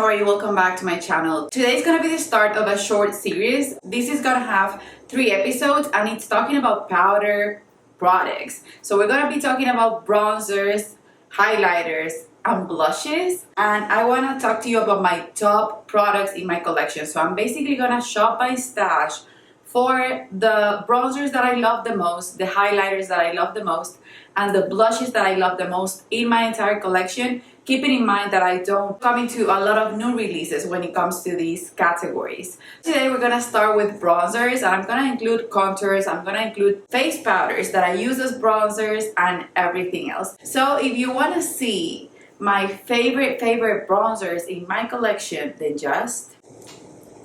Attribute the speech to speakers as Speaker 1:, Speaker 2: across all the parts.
Speaker 1: how are you? Welcome back to my channel. Today's gonna be the start of a short series. This is gonna have 3 episodes and it's talking about powder products. So we're gonna be talking about bronzers, highlighters, and blushes, and I want to talk to you about my top products in my collection. So I'm basically gonna shop my stash for the bronzers that I love the most, the highlighters that I love the most, and the blushes that I love the most in my entire collection, keeping in mind that I don't come into a lot of new releases when it comes to these categories. Today we're gonna start with bronzers, and I'm gonna include contours, I'm gonna include face powders that I use as bronzers, and everything else. So if you wanna see my favorite bronzers in my collection, then just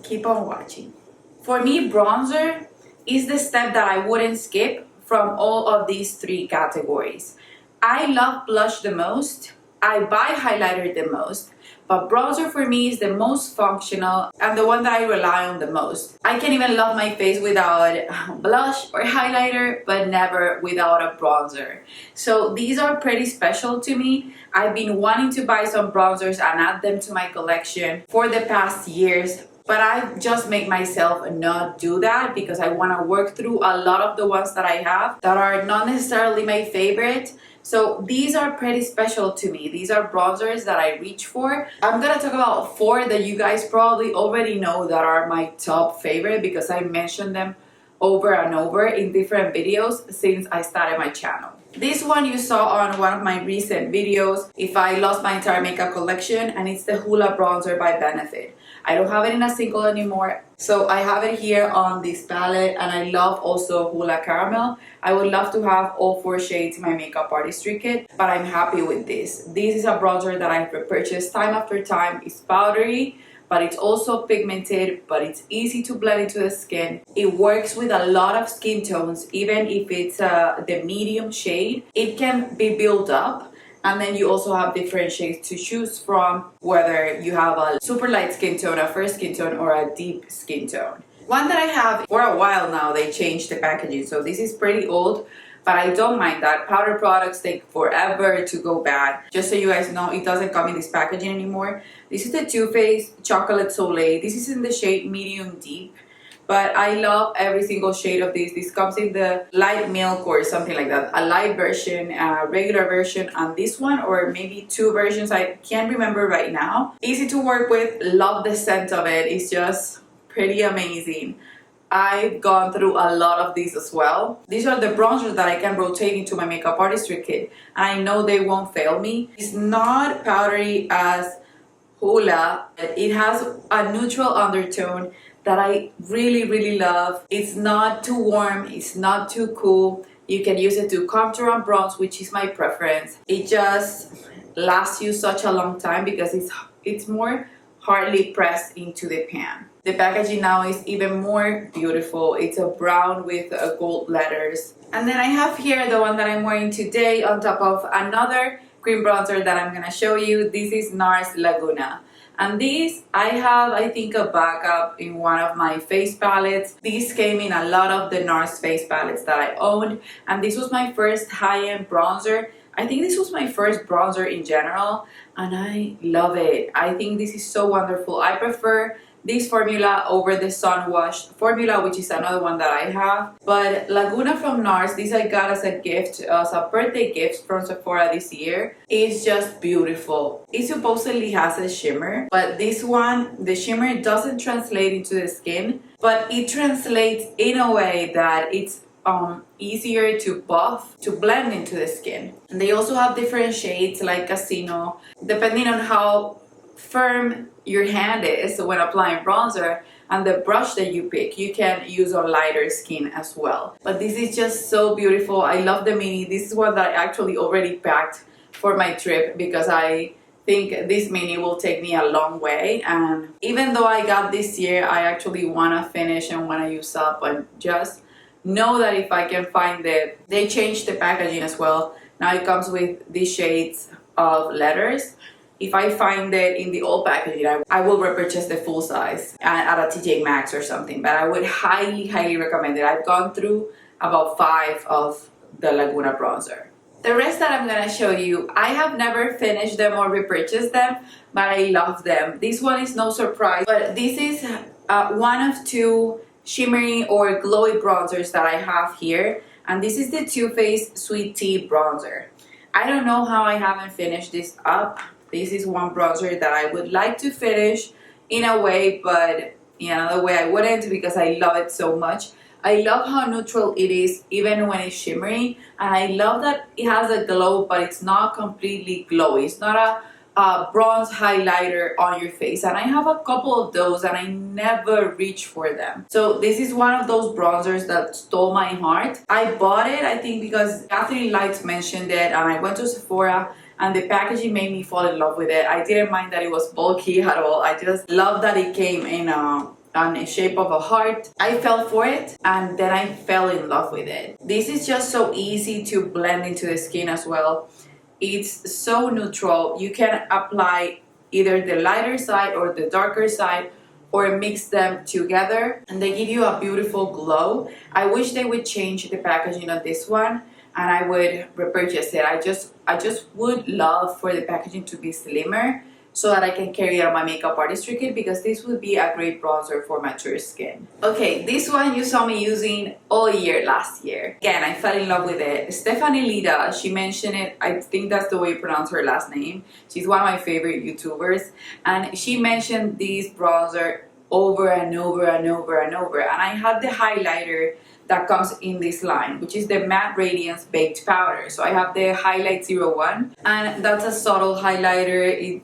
Speaker 1: keep on watching. For me, bronzer is the step that I wouldn't skip from all of these 3 categories. I love blush the most, I buy highlighter the most, but bronzer for me is the most functional and the one that I rely on the most. I can even love my face without blush or highlighter, but never without a bronzer. So these are pretty special to me. I've been wanting to buy some bronzers and add them to my collection for the past years, but I just make myself not do that because I want to work through a lot of the ones that I have that are not necessarily my favorite. So these are pretty special to me. These are bronzers that I reach for. I'm gonna talk about 4 that you guys probably already know that are my top favorite because I mentioned them over and over in different videos since I started my channel. This one you saw on one of my recent videos, if I lost my entire makeup collection, and it's the Hoola bronzer by Benefit. I don't have it in a single anymore, so I have it here on this palette, and I love also Hoola Caramel. I would love to have all 4 shades in my makeup artistry kit, but I'm happy with this. This is a bronzer that I've repurchased time after time. It's powdery, but it's also pigmented, but it's easy to blend into the skin. It works with a lot of skin tones, even if it's the medium shade. It can be built up, and then you also have different shades to choose from, whether you have a super light skin tone, a fair skin tone, or a deep skin tone. One that I have for a while now, they changed the packaging, so this is pretty old, but I don't mind that. Powder products take forever to go bad. Just so you guys know, it doesn't come in this packaging anymore. This is the Too Faced Chocolate Soleil. This is in the shade medium deep, but I love every single shade of this. This comes in the light milk or something like that. A light version, a regular version, and this one, or maybe 2 versions. I can't remember right now. Easy to work with. Love the scent of it. It's just pretty amazing. I've gone through a lot of these as well. These are the bronzers that I can rotate into my makeup artistry kit, and I know they won't fail me. It's not powdery as Hoola. It has a neutral undertone that I really love. It's not too warm, it's not too cool. You can use it to contour and bronze, which is my preference. It just lasts you such a long time because it's more hardly pressed into the pan. The packaging now is even more beautiful. It's a brown with gold letters. And then I have here the one that I'm wearing today on top of another cream bronzer that I'm gonna show you. This is Nars Laguna. And these, I have, I think, a backup in one of my face palettes. These came in a lot of the Nars face palettes that I owned. And this was my first high-end bronzer. I think this was my first bronzer in general, and I love it. I think this is so wonderful. I prefer this formula over the Sun Washed formula, which is another one that I have. But Laguna from Nars, this I got as a gift, as a birthday gift from Sephora this year. It's just beautiful. It supposedly has a shimmer, but this one, the shimmer doesn't translate into the skin, but it translates in a way that it's easier to buff, to blend into the skin. And they also have different shades like Casino, depending on how firm your hand is when applying bronzer and the brush that you pick. You can use on lighter skin as well. But this is just so beautiful. I love the mini. This is what I actually already packed for my trip because I think this mini will take me a long way. And even though I got this year, I actually want to finish and want to use up, and just know that if I can find it. They changed the packaging as well. Now it comes with these shades of letters. If I find it in the old packaging, I will repurchase the full size at a TJ Maxx or something. But I would highly recommend it. I've gone through about 5 of the Laguna bronzer. The rest that I'm gonna show you, I have never finished them or repurchased them, but I love them. This one is no surprise, but this is one of two shimmery or glowy bronzers that I have here, and this is the Too Faced Sweet Tea Bronzer. I don't know how I haven't finished this up. This is one bronzer that I would like to finish in a way, but in another way I wouldn't, because I love it so much. I love how neutral it is even when it's shimmery, and I love that it has a glow, but it's not completely glowy. It's not a bronze highlighter on your face, and I have a couple of those and I never reach for them. So this is one of those bronzers that stole my heart. I bought it, I think, because Catherine Lights mentioned it, and I went to Sephora and the packaging made me fall in love with it. I didn't mind that it was bulky at all. I just love that it came in a shape of a heart. I fell for it and then I fell in love with it. This is just so easy to blend into the skin as well. It's so neutral. You can apply either the lighter side or the darker side, or mix them together, and they give you a beautiful glow. I wish they would change the packaging of this one, and I would repurchase it. I just would love for the packaging to be slimmer so that I can carry it on my makeup artistry kit, because this would be a great bronzer for mature skin. Okay, this one you saw me using all year last year. Again, I fell in love with it. Stephanie Lida, she mentioned it. I think that's the way you pronounce her last name. She's one of my favorite YouTubers, and she mentioned this bronzer over and over and over and over. And I had the highlighter that comes in this line, which is the Matte Radiance Baked Powder. So I have the Highlight 01, and that's a subtle highlighter.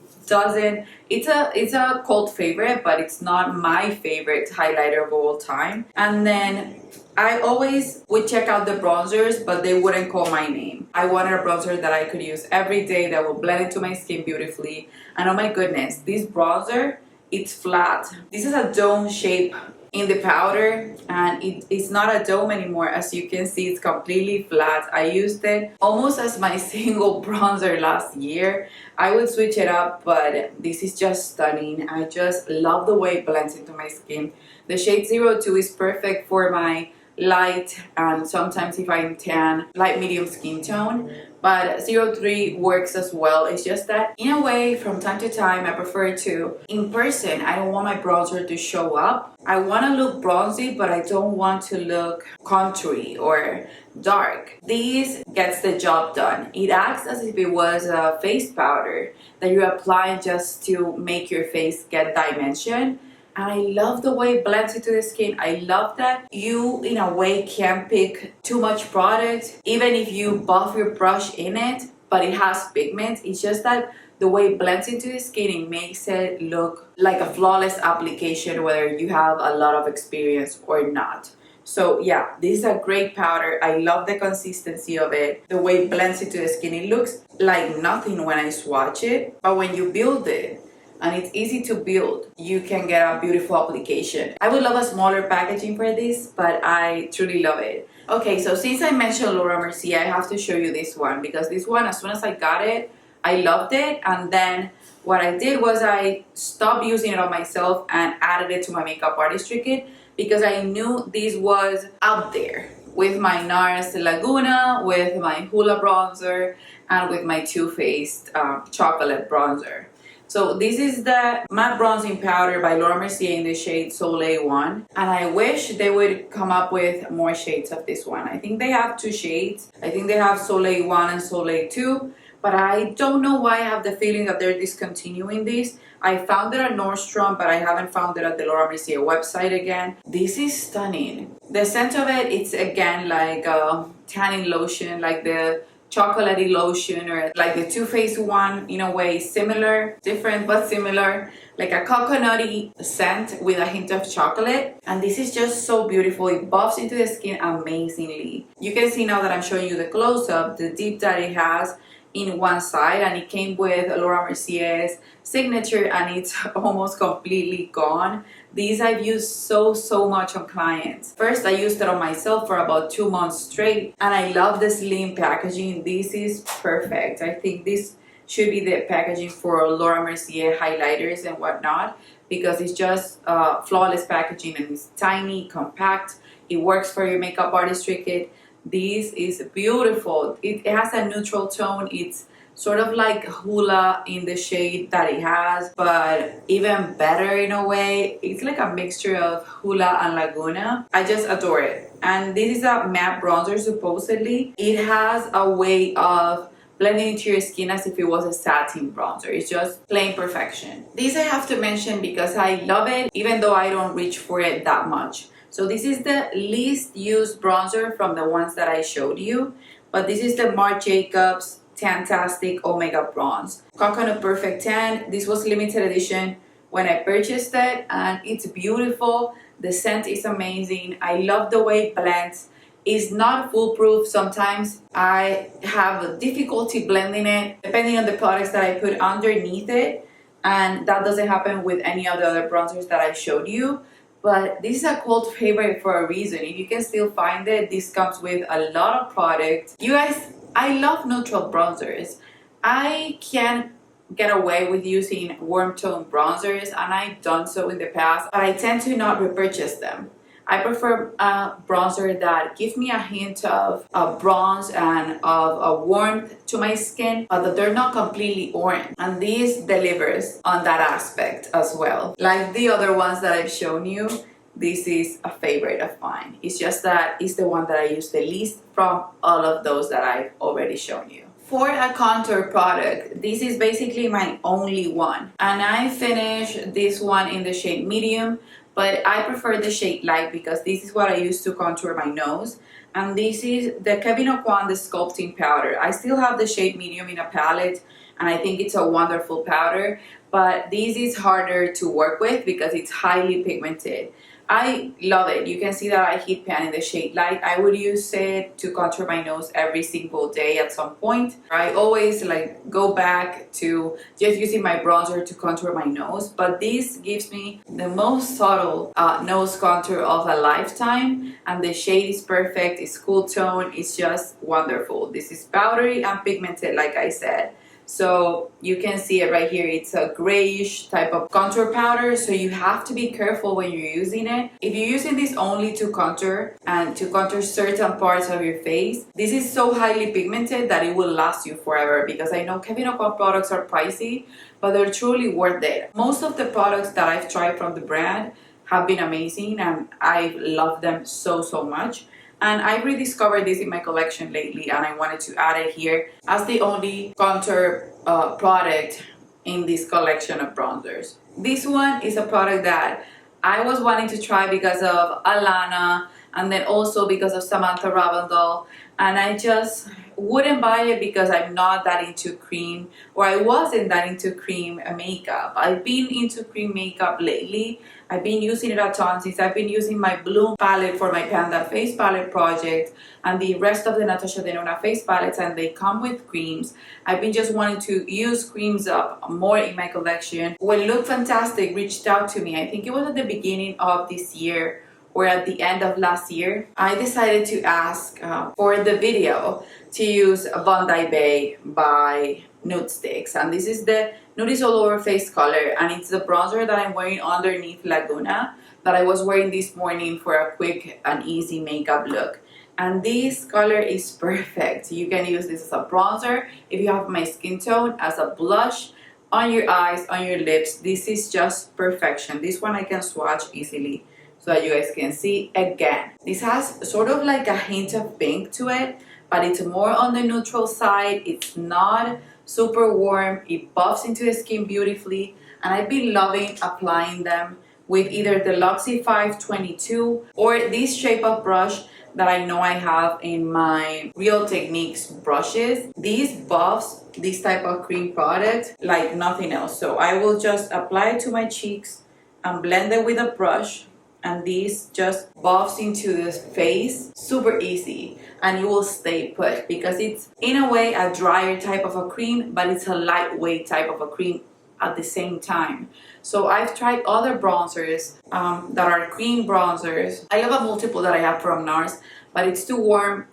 Speaker 1: It's a cult favorite, but it's not my favorite highlighter of all time. And then I always would check out the bronzers, but they wouldn't call my name. I wanted a bronzer that I could use every day, that will blend into my skin beautifully. And oh my goodness, this bronzer, it's flat. This is a dome shape in the powder, and it's not a dome anymore. As you can see, it's completely flat. I used it almost as my single bronzer last year. I would switch it up, but this is just stunning. I just love the way it blends into my skin. The shade 02 is perfect for my light, and sometimes if I'm tan, light medium skin tone, but 03 works as well. It's just that in a way, from time to time, I prefer to in person. I don't want my bronzer to show up. I want to look bronzy, but I don't want to look contoury or dark. This gets the job done. It acts as if it was a face powder that you apply just to make your face get dimension. And I love the way it blends into the skin. I love that you, in a way, can't pick too much product, even if you buff your brush in it, but it has pigment. It's just that the way it blends into the skin, it makes it look like a flawless application, whether you have a lot of experience or not. So yeah, this is a great powder. I love the consistency of it. The way it blends into the skin, it looks like nothing when I swatch it, but when you build it, and it's easy to build, you can get a beautiful application. I would love a smaller packaging for this, but I truly love it. Okay, so since I mentioned Laura Mercier, I have to show you this one, because this one, as soon as I got it, I loved it. And then what I did was I stopped using it on myself and added it to my makeup artistry kit, because I knew this was up there with my Nars Laguna, with my Hula bronzer, and with my Too Faced chocolate bronzer. So this is the matte bronzing powder by Laura Mercier in the shade Soleil 1. And I wish they would come up with more shades of this one. I think they have two shades. I think they have Soleil 1 and Soleil 2. But I don't know why I have the feeling that they're discontinuing this. I found it at Nordstrom, but I haven't found it at the Laura Mercier website again. This is stunning. The scent of it, it's again like a tanning lotion, like the chocolatey lotion, or like the Too Faced one, in a way similar, different but similar, like a coconutty scent with a hint of chocolate. And this is just so beautiful. It buffs into the skin amazingly. You can see now that I'm showing you the close-up, the dip that it has in one side, and it came with Laura Mercier's signature, and it's almost completely gone. These I've used so much on clients. First, I used it on myself for about 2 months straight, and I love the slim packaging. This is perfect. I think this should be the packaging for Laura Mercier highlighters and whatnot, because it's just flawless packaging, and it's tiny, compact. It works for your makeup artistry kit. This is beautiful. It has a neutral tone. It's sort of like hula in the shade that it has, but even better in a way. It's like a mixture of hula and Laguna. I just adore it. And this is a matte bronzer supposedly. It has a way of blending into your skin as if it was a satin bronzer. It's just plain perfection. This I have to mention because I love it even though I don't reach for it that much. So this is the least used bronzer from the ones that I showed you, but this is the Marc Jacobs Tantastic Omega Bronze. Coconut Perfect Tan. This was limited edition when I purchased it, and it's beautiful. The scent is amazing. I love the way it blends. It's not foolproof. Sometimes I have difficulty blending it depending on the products that I put underneath it, and that doesn't happen with any of the other bronzers that I showed you. But this is a cult favorite for a reason. If you can still find it, this comes with a lot of products. You guys, I love neutral bronzers. I can get away with using warm tone bronzers, and I've done so in the past, but I tend to not repurchase them. I prefer a bronzer that gives me a hint of a bronze and of a warmth to my skin, but that they're not completely orange. And this delivers on that aspect as well. Like the other ones that I've shown you, this is a favorite of mine. It's just that it's the one that I use the least from all of those that I've already shown you. For a contour product, this is basically my only one. And I finished this one in the shade medium, but I prefer the shade light because this is what I use to contour my nose. And this is the Kevyn Aucoin, the Sculpting powder. I still have the shade medium in a palette, and I think it's a wonderful powder, but this is harder to work with because it's highly pigmented. I love it. You can see that I heat pan in the shade light. I would use it to contour my nose every single day at some point. I always like go back to just using my bronzer to contour my nose, but this gives me the most subtle nose contour of a lifetime, and the shade is perfect. It's cool tone. It's just wonderful. This is powdery and pigmented, like I said. So you can see it right here. It's a grayish type of contour powder, so you have to be careful when you're using it. If you're using this only to contour and to contour certain parts of your face, this is so highly pigmented that it will last you forever, because I know Kevyn Aucoin products are pricey, but they're truly worth it. Most of the products that I've tried from the brand have been amazing, and I love them so much. And I rediscovered this in my collection lately, and I wanted to add it here as the only contour product in this collection of bronzers. This one is a product that I was wanting to try because of Alana, and then also because of Samantha Ravndal, and I just wouldn't buy it because I'm not that into cream, or I wasn't that into cream makeup. I've been into cream makeup lately. I've been using it a ton since I've been using my Bloom palette for my Panda face palette project and the rest of the Natasha Denona face palettes, and they come with creams. I've been just wanting to use creams up more in my collection. When Look Fantastic reached out to me, I think it was at the beginning of this year or at the end of last year, I decided to ask for the video to use Bondi Bay by Nude Sticks. And this is the Nude is All Over Face color, and it's the bronzer that I'm wearing underneath Laguna that I was wearing this morning for a quick and easy makeup look. And this color is perfect. You can use this as a bronzer if you have my skin tone, as a blush on your eyes, on your lips. This is just perfection. This one I can swatch easily so that you guys can see again. This has sort of like a hint of pink to it, but it's more on the neutral side. It's not super warm. It buffs into the skin beautifully, and I've been loving applying them with either the Luxie 522 or this shape of brush that I know I have in my Real Techniques brushes. These buffs this type of cream product like nothing else. So I will just apply it to my cheeks and blend it with a brush, and this just buffs into the face super easy, and you will stay put because it's in a way a drier type of a cream, but it's a lightweight type of a cream at the same time. So I've tried other bronzers that are cream bronzers. I have a multiple that I have from Nars, but it's too warm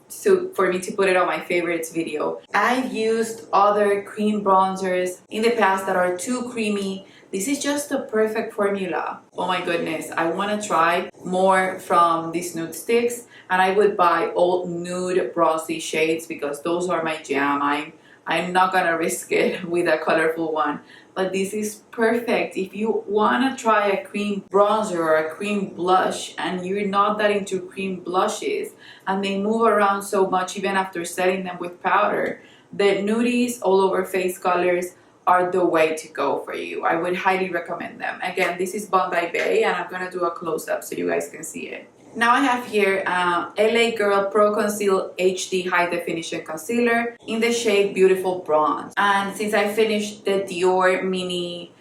Speaker 1: for me to put it on my favorites video. I've used other cream bronzers in the past that are too creamy, This is just the perfect formula. Oh my goodness, I want to try more from these nude sticks, and I would buy all nude bronzy shades because those are my jam. I'm not gonna risk it with a colorful one, but this is perfect if you want to try a cream bronzer or a cream blush and you're not that into cream blushes and they move around so much even after setting them with powder. The nudies all over face colors are the way to go for you. I would highly recommend them. Again, this is Bondi Bay, and I'm gonna do a close-up so you guys can see it. Now I have here LA Girl Pro Conceal HD High Definition Concealer in the shade Beautiful Bronze. And since I finished the Dior Mini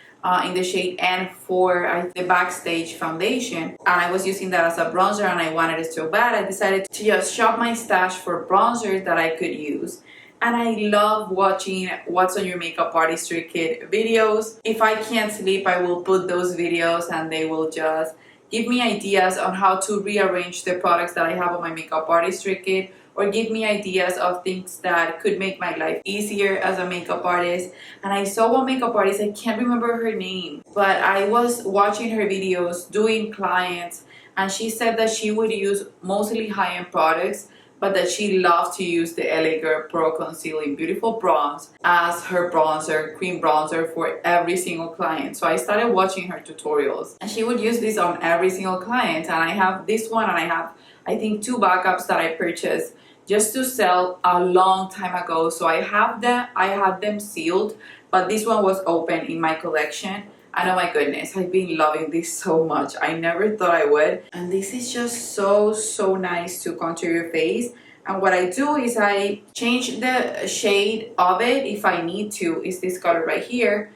Speaker 1: in the shade N4, the Backstage foundation, and I was using that as a bronzer and I wanted it so bad, I decided to just shop my stash for bronzers that I could use. And I love watching What's on Your Makeup Artistry Kit videos. If I can't sleep, I will put those videos and they will just give me ideas on how to rearrange the products that I have on my makeup artistry kit, or give me ideas of things that could make my life easier as a makeup artist. And I saw one makeup artist, I can't remember her name, but I was watching her videos doing clients, and she said that she would use mostly high-end products, but that she loved to use the LA Girl Pro Conceal in Beautiful Bronze as her bronzer, cream bronzer for every single client. So I started watching her tutorials, and she would use this on every single client. And I have this one, and I have, I think, 2 backups that I purchased just to sell a long time ago. So I had them sealed, but this one was open in my collection. And oh my goodness, I've been loving this so much. I never thought I would. And this is just so nice to contour your face. And what I do is I change the shade of it if I need to. Is this color right here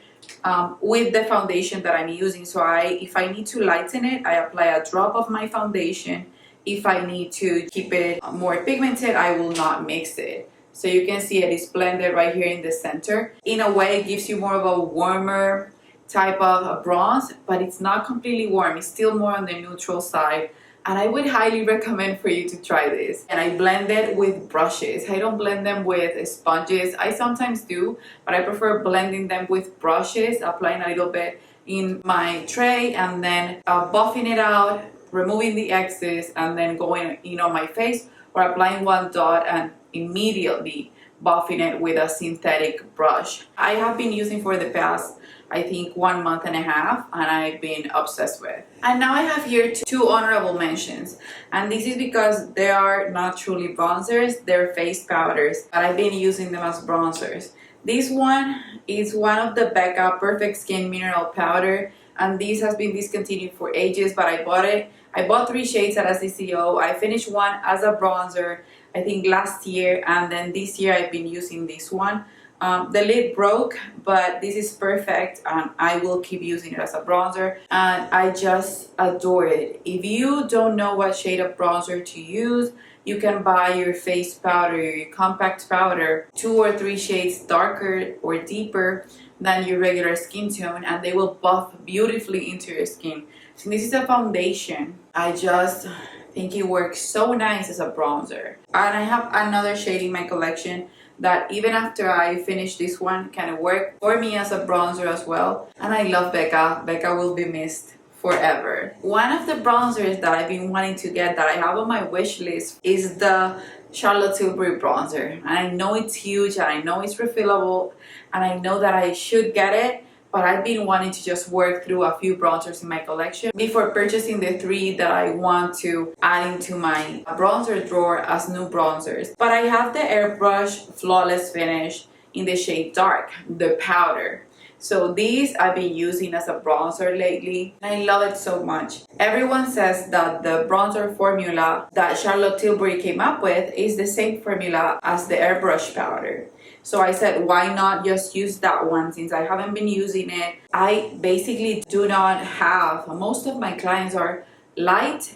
Speaker 1: with the foundation that I'm using. So if I need to lighten it, I apply a drop of my foundation. If I need to keep it more pigmented, I will not mix it. So you can see it is blended right here in the center. In a way, it gives you more of a warmer type of a bronze, but it's not completely warm. It's still more on the neutral side, and I would highly recommend for you to try this. And I blend it with brushes. I don't blend them with sponges. I sometimes do, but I prefer blending them with brushes, applying a little bit in my tray and then buffing it out, removing the excess, and then going in on my face, or applying one dot and immediately buffing it with a synthetic brush. I have been using for the past, I think, 1.5 months, and I've been obsessed with. And now I have here 2 honorable mentions, and this is because they are not truly bronzers, they're face powders, but I've been using them as bronzers. This one is one of the Becca Perfect Skin Mineral Powder, and this has been discontinued for ages, but I bought it. I bought 3 shades at SDCO. I finished one as a bronzer, I think last year, and then this year I've been using this one. The lid broke, but this is perfect, and I will keep using it as a bronzer, and I just adore it. If you don't know what shade of bronzer to use, you can buy your face powder, your compact powder, 2 or 3 shades darker or deeper than your regular skin tone, and they will buff beautifully into your skin. So this is a foundation. I just think it works so nice as a bronzer. And I have another shade in my collection that even after I finish this one can work for me as a bronzer as well. And I love Becca. Becca will be missed forever. One of the bronzers that I've been wanting to get that I have on my wish list is the Charlotte Tilbury bronzer. And I know it's huge, and I know it's refillable, and I know that I should get it, but I've been wanting to just work through a few bronzers in my collection before purchasing the 3 that I want to add into my bronzer drawer as new bronzers. But I have the Airbrush Flawless Finish in the shade Dark, the powder. So these I've been using as a bronzer lately, and I love it so much. Everyone says that the bronzer formula that Charlotte Tilbury came up with is the same formula as the Airbrush powder. So I said, why not just use that one since I haven't been using it? I basically do not have, most of my clients are light,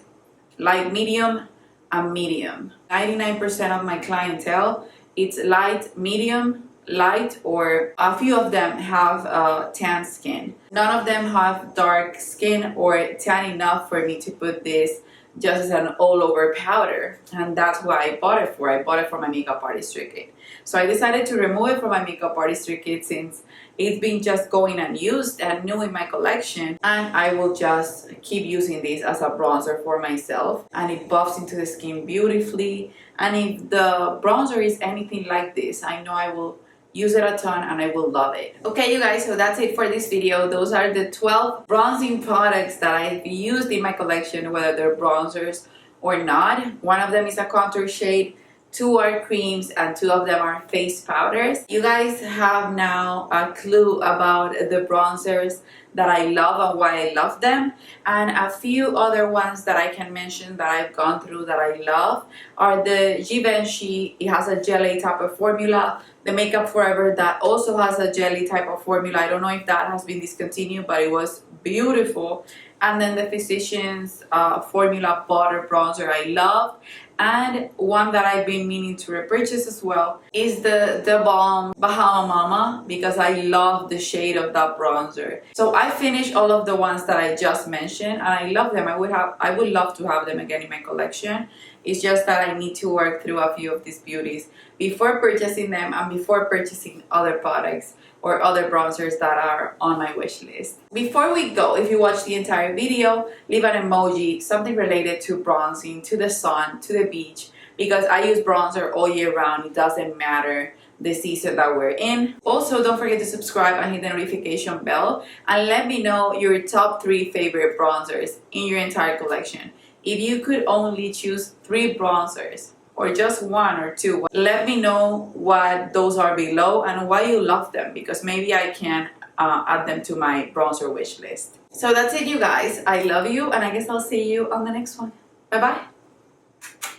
Speaker 1: medium, and medium. 99% of my clientele, it's light, medium, light, or a few of them have tan skin. None of them have dark skin or tan enough for me to put this just as an all-over powder, and that's what I bought it for. I bought it for my makeup artistry kit. So I decided to remove it from my makeup artistry kit since it's been just going unused and new in my collection, and I will just keep using this as a bronzer for myself, and it buffs into the skin beautifully. And if the bronzer is anything like this, I know I will use it a ton and I will love it. Okay, you guys, so that's it for this video. Those are the 12 bronzing products that I've used in my collection, whether they're bronzers or not. One of them is a contour shade, 2 are creams, and 2 of them are face powders. You guys have now a clue about the bronzers that I love and why I love them. And a few other ones that I can mention that I've gone through that I love are the Givenchy. It has a jelly type of formula. The Makeup Forever, that also has a jelly type of formula. I don't know if that has been discontinued, but it was beautiful. And then the Physicians Formula Butter Bronzer I love. And one that I've been meaning to repurchase as well is the Balm Bahama Mama, because I love the shade of that bronzer. So I finished all of the ones that I just mentioned, and I love them. I would love to have them again in my collection. It's just that I need to work through a few of these beauties before purchasing them and before purchasing other products or other bronzers that are on my wish list. Before we go, if you watch the entire video, leave an emoji, something related to bronzing, to the sun, to the beach, because I use bronzer all year round. It doesn't matter the season that we're in. Also, don't forget to subscribe and hit the notification bell, and let me know your top 3 favorite bronzers in your entire collection. If you could only choose 3 bronzers, or just 1 or 2, let me know what those are below and why you love them, because maybe I can add them to my bronzer wish list. So that's it, you guys. I love you, and I guess I'll see you on the next one. Bye bye.